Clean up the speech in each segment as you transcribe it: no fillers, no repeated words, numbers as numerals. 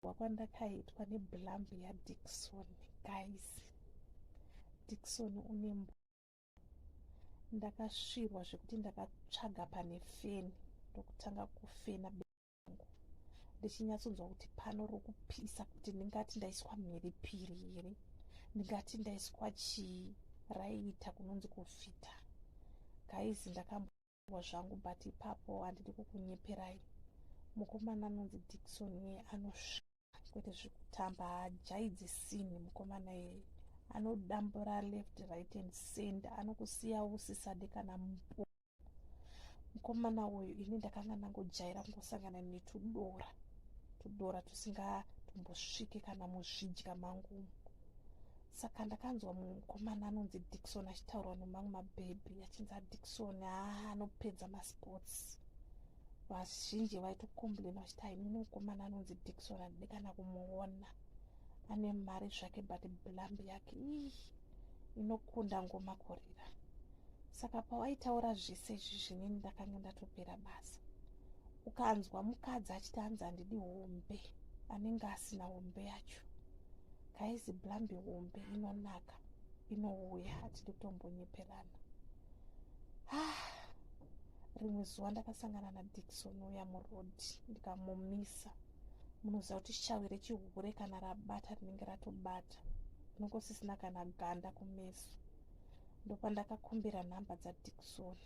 kwandakaitwa nebhulambi yaDickson. Guys, Dickson unembo. Ndakasvirwa zvekuti ndakatsvaga pane feni ndokutanga kufena bengu ndichinyatsonzwa kuti pano rokupisa kuti ndingati ndaiswa mhiripiri here, ndingati ndaiswa chiraita kunonzi kufita. Guys, ndakambowa zvangu, but ipapo handidi kukunyeperai. Mukomana anonzi Dickson iye anosvika kwete zvekutamba, haajaidzi sini. Mukomana iye anodambura left right and center, anokusiya usisade kana mupo. Mukomana uyu ini ndakanga nangojaira kungosangana netudora tusingatombosviki kana muzvidya mangu. Saka ndakanzwa mukomana anonzi Dickson achitaurwa nemamwe mabhebhi achinzi Dickson anopedza masports. Vazhinji vaitokomblena vachiti hainini mukomana anonzi Dickson handidi kana kumuona, ane mari zvake, but bhulambi yake inokunda ngomakorera. Saka pawaitaura zvese izvi zvinini ndakanga ndatopera basa. Ukanzwa mukadzi achiti hanzi handidi hombe, anenge asina hombe yacho. Guys, bhulambi hombe inonaka, inouya, hatidi kutombonyeperana. Rimwe zuva ndakasangana naDickson uya murodhi, ndikamumisa. Munoziva kuti shawire chihure kana rabata rinenge ratobata, unongosisina kana ganda kumeso. Ndopandakakumbira nhamba dzaDickson.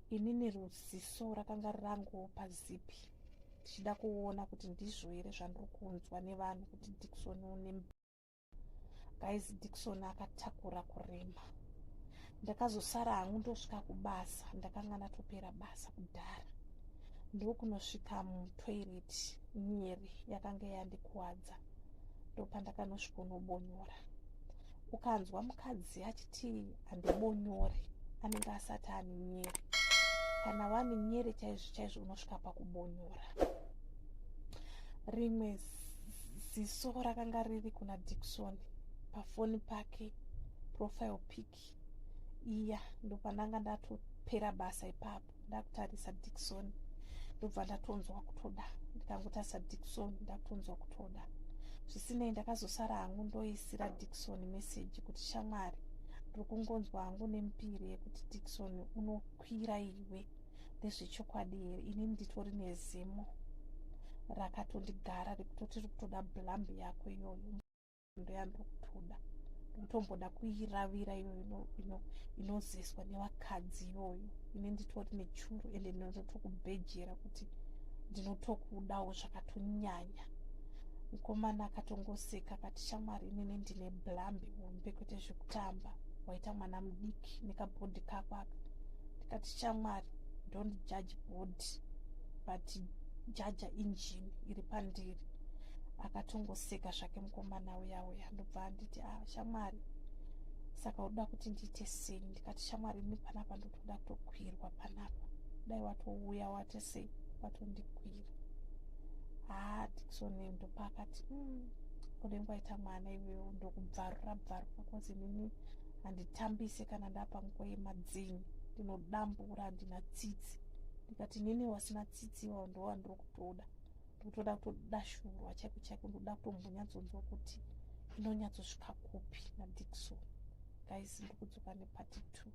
Inini ruziso rakanga rangu pazipi, ndichida kuona kuti ndizvo here zvandiri kunzwa nevanhu kuti Dickson une. Guys, Dickson akatakura kurema. Ndakazosara hangu ndosvika kubasa, ndakanga ndatopera basa kudhara. Ndokunosvika mutoireti nyeri yakanga yandikuwadza, ndopandakanosvika unobonyora. Ukanzwa mukadzi achiti handibonyore, anenge asati ane nyeri. Kana wani nyeri chaizvo chaizvo unosvika pakubonyora. Rimwe ziso rakanga riri kuna Dickson pafoni pake, profile pic iya, ndopandanga ndatopera basa ipapo. Ndakutarisa Dickson ndobva ndatonzwa kutoda, ndikangotarisa Dickson ndakutonzwa kutoda. Zvisinei, ndakazosara hangu ndoisira Dickson meseji kuti shamwari, ndiri kungonzwa hangu nemupiri yekuti Dickson unokwira iwe, ndezvechokwadi here? Ini nditori nezimo rakatondigara rekutoti rikutoda bhulambi yako iyoyo, ndoyandiri kutoda. Ndinotomboda kuiravira iyoyo inozeswa nevakadzi iyoyo. Ini nditori nechuru ende ndinotokubhejera kuti ndinotokudawo zvakatonyanya. Mukomana akatongoseka akati shamwari, inini ndine bhulambi hombe kwete zvekutamba, waita mwana mudiki nekabhodhi kako aka. Ndikati shamwari, don't judge body but judge engine iri pandiri. Akatongoseka zvake mukomana uya. Ndobva handiti shamwari, saka unoda kuti ndiite sei? Ndikati shamwari, ini panapa ndotoda kutokwirwa panapa, dai watouya wati sei watondikwira. Dickson ndopa akati unenge waita mwana iwewe, ndokubvarura kozi nini handitambise kana ndapa nguva yemadzini, ndinodambura, handina tsitsi. Ndikati nini wasina tsitsi iwawo ndo wandiri kutoda, ndikutoda kutodashurwa chaiko chaiko, ndoda kutombonyatsonzwa kuti inonyatsosvika kupi naDickson. Guys, ndiri kudzoka nepati 2.